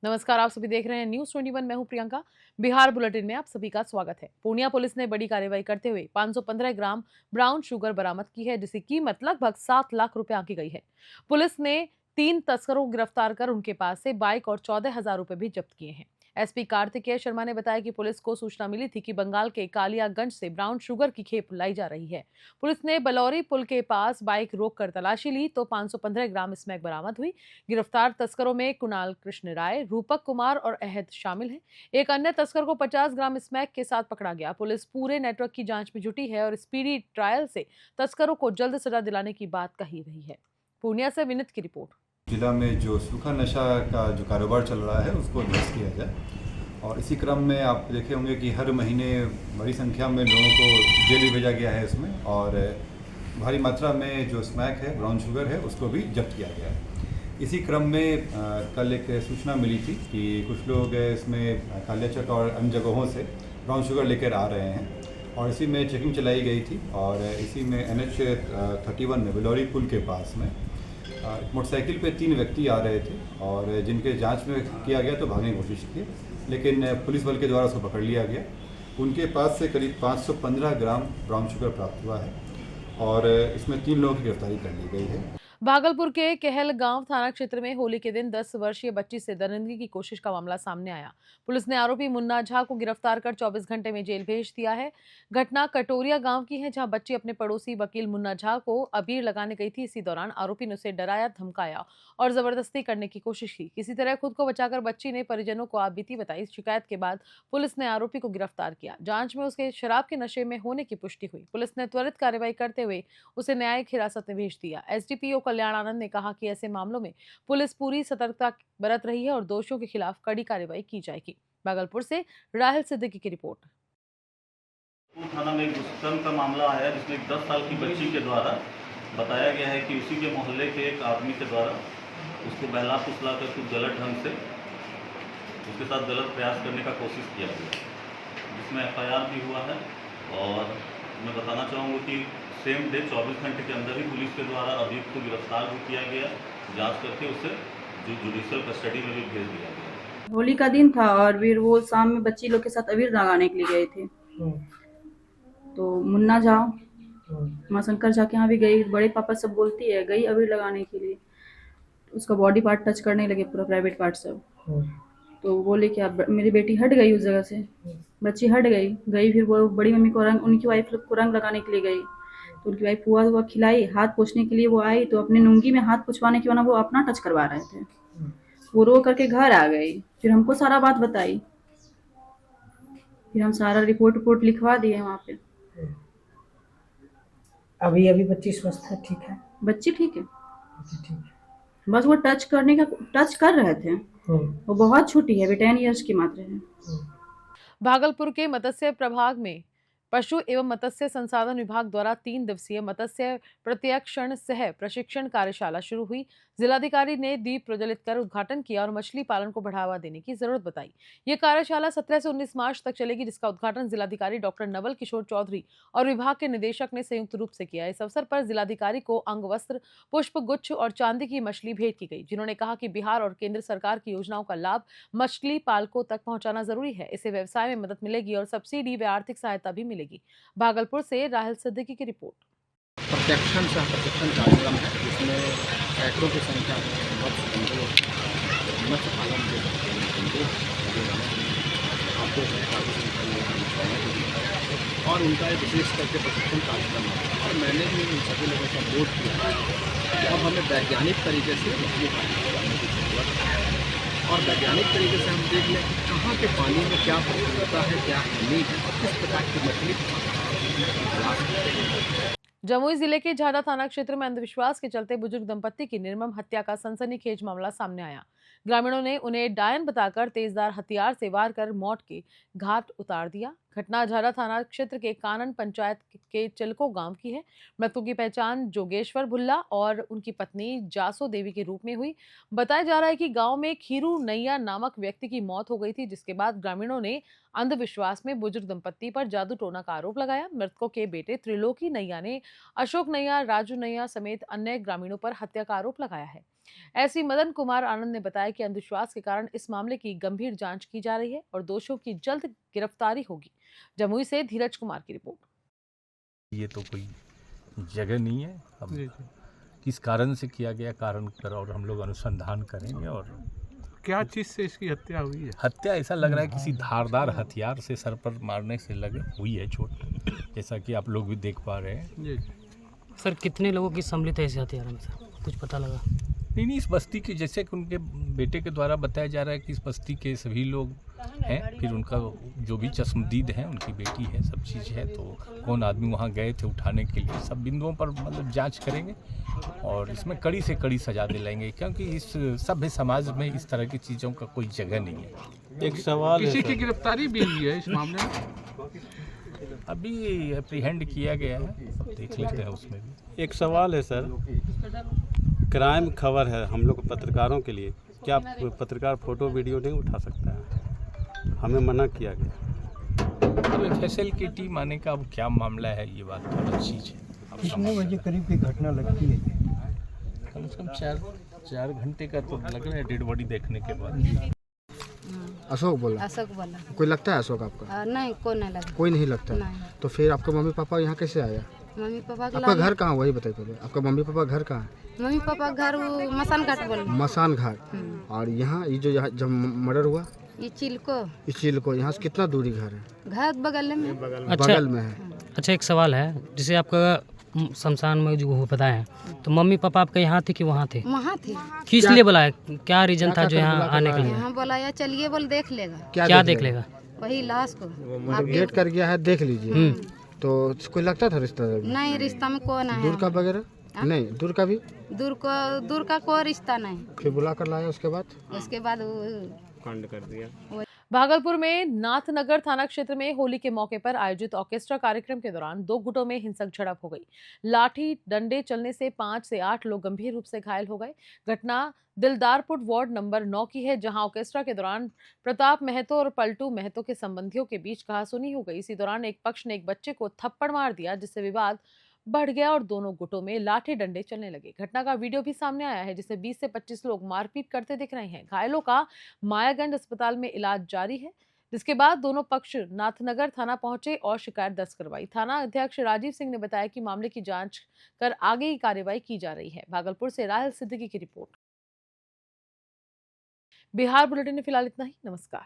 नमस्कार, आप सभी देख रहे हैं न्यूज़ 21। मैं हूं प्रियंका। बिहार बुलेटिन में आप सभी का स्वागत है। पूर्णिया पुलिस ने बड़ी कार्रवाई करते हुए 515 ग्राम ब्राउन शुगर बरामद की है, जिसकी कीमत लगभग 7 लाख रुपए आंकी गई है। पुलिस ने 3 तस्करों को गिरफ्तार कर उनके पास से बाइक और 14,000 रुपए भी जब्त किए हैं। एसपी कार्तिकेय शर्मा ने बताया कि पुलिस को सूचना मिली थी कि बंगाल के कालियागंज से ब्राउन शुगर की खेप लाई जा रही है। पुलिस ने बलौरी पुल के पास बाइक रोककर तलाशी ली तो 515 ग्राम स्मैक बरामद हुई। गिरफ्तार तस्करों में कुणाल कृष्ण राय, रूपक कुमार और अहद शामिल हैं। एक अन्य तस्कर को 50 ग्राम स्मैक के साथ पकड़ा गया। पुलिस पूरे नेटवर्क की जांच में जुटी है और स्पीडी ट्रायल से तस्करों को जल्द सजा दिलाने की बात कही रही है। पूर्णिया से विनीत की रिपोर्ट। जिला में जो सूखा नशा का जो कारोबार चल रहा है उसको ध्वस्त किया जाए, और इसी क्रम में आप देखे होंगे कि हर महीने बड़ी संख्या में लोगों को जेल भी भेजा गया है इसमें, और भारी मात्रा में जो स्मैक है, ब्राउन शुगर है, उसको भी जब्त किया गया है। इसी क्रम में कल एक सूचना मिली थी कि कुछ लोग इसमें कालियाचक और अन्य जगहों से ब्राउन शुगर लेकर आ रहे हैं, और इसी में चेकिंग चलाई गई थी। और इसी में NH 31 में बिलौरी पुल के पास में मोटरसाइकिल पे 3 व्यक्ति आ रहे थे, और जिनके जांच में किया गया तो भागने की कोशिश की, लेकिन पुलिस बल के द्वारा उसको पकड़ लिया गया। उनके पास से करीब 515 ग्राम ब्राउन शुगर प्राप्त हुआ है, और इसमें 3 लोगों की गिरफ्तारी कर ली गई है। भागलपुर के कहलगांव थाना क्षेत्र में होली के दिन 10 वर्षीय बच्ची से दरिंदगी की कोशिश का मामला सामने आया। पुलिस ने आरोपी मुन्ना झा को गिरफ्तार कर 24 घंटे में जेल भेज दिया है। घटना कटोरिया गांव की है, जहां बच्ची अपने पड़ोसी वकील मुन्ना झा को अबीर लगाने गई थी। इसी दौरान आरोपी ने उसे डराया, धमकाया और जबरदस्ती करने की कोशिश की। किसी तरह खुद को बचाकर बच्ची ने परिजनों को आपबीती बताई। शिकायत के बाद पुलिस ने आरोपी को गिरफ्तार किया। जांच में उसके शराब के नशे में होने की पुष्टि हुई। पुलिस ने त्वरित कार्रवाई करते हुए उसे न्यायिक हिरासत में भेज दिया। एसडीपीओ कल्याण आनंद ने कहा कि ऐसे मामलों में पुलिस पूरी सतर्कता बरत रही है और दोषियों के खिलाफ कड़ी कार्रवाई की जाएगी। भागलपुर से राहिल सिद्दीकी की रिपोर्ट। थाना में एक दुष्कर्म का मामला आया, जिसमें एक 10 साल की बच्ची के द्वारा बताया गया है कि उसी के मोहल्ले के एक आदमी के द्वारा उसको बहला फुसला कर कुछ गलत ढंग से उसके साथ गलत प्रयास करने का कोशिश किया गया, जिसमें FIR भी हुआ है। और मैं बताना चाहूँगा कि सेम डे 24 घंटे के अंदर ही पुलिस के द्वारा अभियुक्त को गिरफ्तार भी किया गया। जांच करके उसे जुडिशियल कस्टडी में भी भेज दिया गया। होली का दिन था और फिर वो शाम में बच्ची लोग के साथ अबीर लगाने के लिए गए थे। तो मुन्ना झा माँ शंकर झा के यहाँ भी गई, बड़े पापा सब बोलती है, गई अबीर लगाने के लिए। उसका बॉडी पार्ट टच करने लगे, पूरा प्राइवेट पार्ट सब। तो बोले कि आप, मेरी बेटी हट गई उस जगह से। बच्ची हट गई फिर वो बड़ी मम्मी को रंग, उनकी वाइफ को रंग लगाने के लिए गई। तो उनकी वाइफ हुआ हुआ खिलाई, हाथ पोंछने के लिए वो आई, तो अपने लुंगी में हाथ पुछवाने के वरना वो अपना टच करवा रहे थे। वो रो करके घर आ गई, फिर हमको सारा बात बताई। फिर हम सारा रिपोर्ट लिखवा दिए वहाँ पे। अभी अभी बच्ची स्वस्थ है, ठीक है? बच्ची ठीक है, बच्ची ठीक है। बस वो टच कर रहे थे। वो बहुत छोटी है, अभी 10 इयर्स की मात्र है। भागलपुर के मत्स्य प्रभाग में पशु एवं मत्स्य संसाधन विभाग द्वारा 3 दिवसीय मत्स्य प्रत्यक्षण सह प्रशिक्षण कार्यशाला शुरू हुई। जिलाधिकारी ने दीप प्रज्वलित कर उद्घाटन किया और मछली पालन को बढ़ावा देने की जरूरत बताई। यह कार्यशाला 17 से 19 मार्च तक चलेगी, जिसका उद्घाटन जिलाधिकारी डॉक्टर नवल किशोर चौधरी और विभाग के निदेशक ने संयुक्त रूप से किया। इस अवसर पर जिलाधिकारी को अंग वस्त्र, पुष्प गुच्छ और चांदी की मछली भेंट की गई, जिन्होंने कहा कि बिहार और केंद्र सरकार की योजनाओं का लाभ मछली पालकों तक पहुंचाना जरूरी है। इससे व्यवसाय में मदद मिलेगी और सब्सिडी व आर्थिक सहायता भी मिलेगी। भागलपुर से राहिल सिद्दीकी की रिपोर्ट। प्रशिक्षण सह प्रशिक्षण कार्यक्रम है, जिसमें सैकड़ों की संख्या में मत्स्य पालन के और उनका एक विशेष करके प्रशिक्षण कार्यक्रम है। और मैंने भी उन सभी लोगों का बोध किया है कि अब हमें वैज्ञानिक तरीके से मछली पालन करने की जरूरत है, और वैज्ञानिक तरीके से हम देख लें कि कहाँ के पानी में क्या प्रचुरता है, क्या कमी है, और किस प्रकार की मछली प्रयास करते हैं। जमुई जिले के झादा थाना क्षेत्र में अंधविश्वास के चलते बुजुर्ग दंपत्ति की निर्मम हत्या का सनसनीखेज मामला सामने आया। ग्रामीणों ने उन्हें डायन बताकर तेजधार हथियार से वार कर मौत के घाट उतार दिया। घटना झादा थाना क्षेत्र के कानन पंचायत के चिलको गांव की है। मृतकों की पहचान जोगेश्वर भुल्ला और उनकी पत्नी जासो देवी के रूप में हुई। बताया जा रहा है कि गांव में खीरू नैया नामक व्यक्ति की मौत हो गई थी, जिसके बाद ग्रामीणों ने अंधविश्वास में बुजुर्ग दंपत्ति पर जादू टोना का आरोप लगाया। मृतकों के बेटे त्रिलोकी नैया ने अशोक नैया, राजू नैया समेत अन्य ग्रामीणों पर हत्या का आरोप लगाया है। एसपी मदन कुमार आनंद ने बताया कि अंधविश्वास के कारण इस मामले की गंभीर जांच की जा रही है और दोषियों की जल्द गिरफ्तारी होगी। जमुई से धीरज कुमार की रिपोर्ट। ये तो कोई जगह नहीं है। अब किस कारण से किया गया कारण पर और हम लोग अनुसंधान करेंगे। और क्या चीज़ से इसकी हत्या हुई है? हत्या ऐसा लग रहा है किसी धारदार हथियार से सर पर मारने से लगे हुई है चोट, जैसा कि आप लोग भी देख पा रहे हैं। जी सर कितने लोगों की सम्मिलित है इस हत्यारों में सर, कुछ पता लगा? नहीं, इस बस्ती के जैसे कि उनके बेटे के द्वारा बताया जा रहा है कि इस बस्ती के सभी लोग हैं, फिर उनका जो भी चश्मदीद है, उनकी बेटी है, सब चीज़ है। तो कौन आदमी वहाँ गए थे उठाने के लिए, सब बिंदुओं पर मतलब जांच करेंगे और इसमें कड़ी से कड़ी सजा दिलाएंगे, क्योंकि इस सभ्य समाज में इस तरह की चीज़ों का कोई जगह नहीं है। एक सवाल किसी की गिरफ्तारी भी हुई है इस मामले में? अभी अप्रीहेंड किया गया है, अब देख लेते हैं उसमें भी। एक सवाल है सर, क्राइम खबर है हम लोग पत्रकारों के लिए, क्या पत्रकार फोटो वीडियो नहीं उठा सकता है? हमें मना किया गया। अब एफएसएल की टीम आने का अब क्या मामला है, ये बात अलग चीज़ है। कितने बजे करीब की घटना लगती है? कम से कम 4 घंटे का तो लग रहा है डेड बॉडी देखने के बाद। अशोक बोला? अशोक बोला। कोई लगता है अशोक आपका? नहीं, कोई नहीं लगा। कोई नहीं लगता? नहीं। तो फिर आपका मम्मी पापा यहाँ कैसे आया? मम्मी पापा आपका घर कहाँ, वही बताइए पहले। आपका मम्मी पापा घर कहाँ है? मम्मी पापा घर मसान घाट बोल। मसान घाट। और यहाँ ये जो यहाँ जब मर्डर हुआ ये चिलको, इस चील को यहाँ से कितना दूरी घर है? घर बगल में। बगल में है। अच्छा एक सवाल है, जैसे आपका शमशान में जो हो पता है, तो मम्मी पापा आपके यहाँ थे कि वहाँ थे? वहाँ थे। किस लिए बुलाया, क्या रीजन था जो यहाँ आने के लिए? यहाँ बोला चलिए, बोल देख लेगा। क्या देख लेगा? वही लाश को मतलब गेट कर गया है, देख लीजिए। तो कोई लगता था रिश्तेदार? नहीं, रिश्ता में कौन है? दूर का वगैरह नहीं? दूर का भी? दूर का कोई रिश्ता नहीं। फिर बुला कर लाया उसके बाद कांड कर दिया। भागलपुर में नाथनगर थाना क्षेत्र में होली के मौके पर आयोजित ऑर्केस्ट्रा कार्यक्रम के दौरान 2 गुटों में हिंसक झड़प हो गई। लाठी डंडे चलने से 5 से 8 लोग गंभीर रूप से घायल हो गए। घटना दिलदारपुर वार्ड नंबर 9 की है, जहां ऑर्केस्ट्रा के दौरान प्रताप महतो और पलटू महतो के संबंधियों के बीच कहासुनी हो गई। इसी दौरान एक पक्ष ने एक बच्चे को थप्पड़ मार दिया, जिससे विवाद बढ़ गया और दोनों गुटों में लाठी डंडे चलने लगे। घटना का वीडियो भी सामने आया है, जिसे 20 से 25 लोग मारपीट करते दिख रहे हैं। घायलों का मायागंज अस्पताल में इलाज जारी है, जिसके बाद दोनों पक्ष नाथनगर थाना पहुंचे और शिकायत दर्ज करवाई। थाना अध्यक्ष राजीव सिंह ने बताया कि मामले की जांच कर आगे की कार्रवाई की जा रही है। भागलपुर से राहल सिद्दीकी की रिपोर्ट। बिहार बुलेटिन में फिलहाल इतना ही। नमस्कार।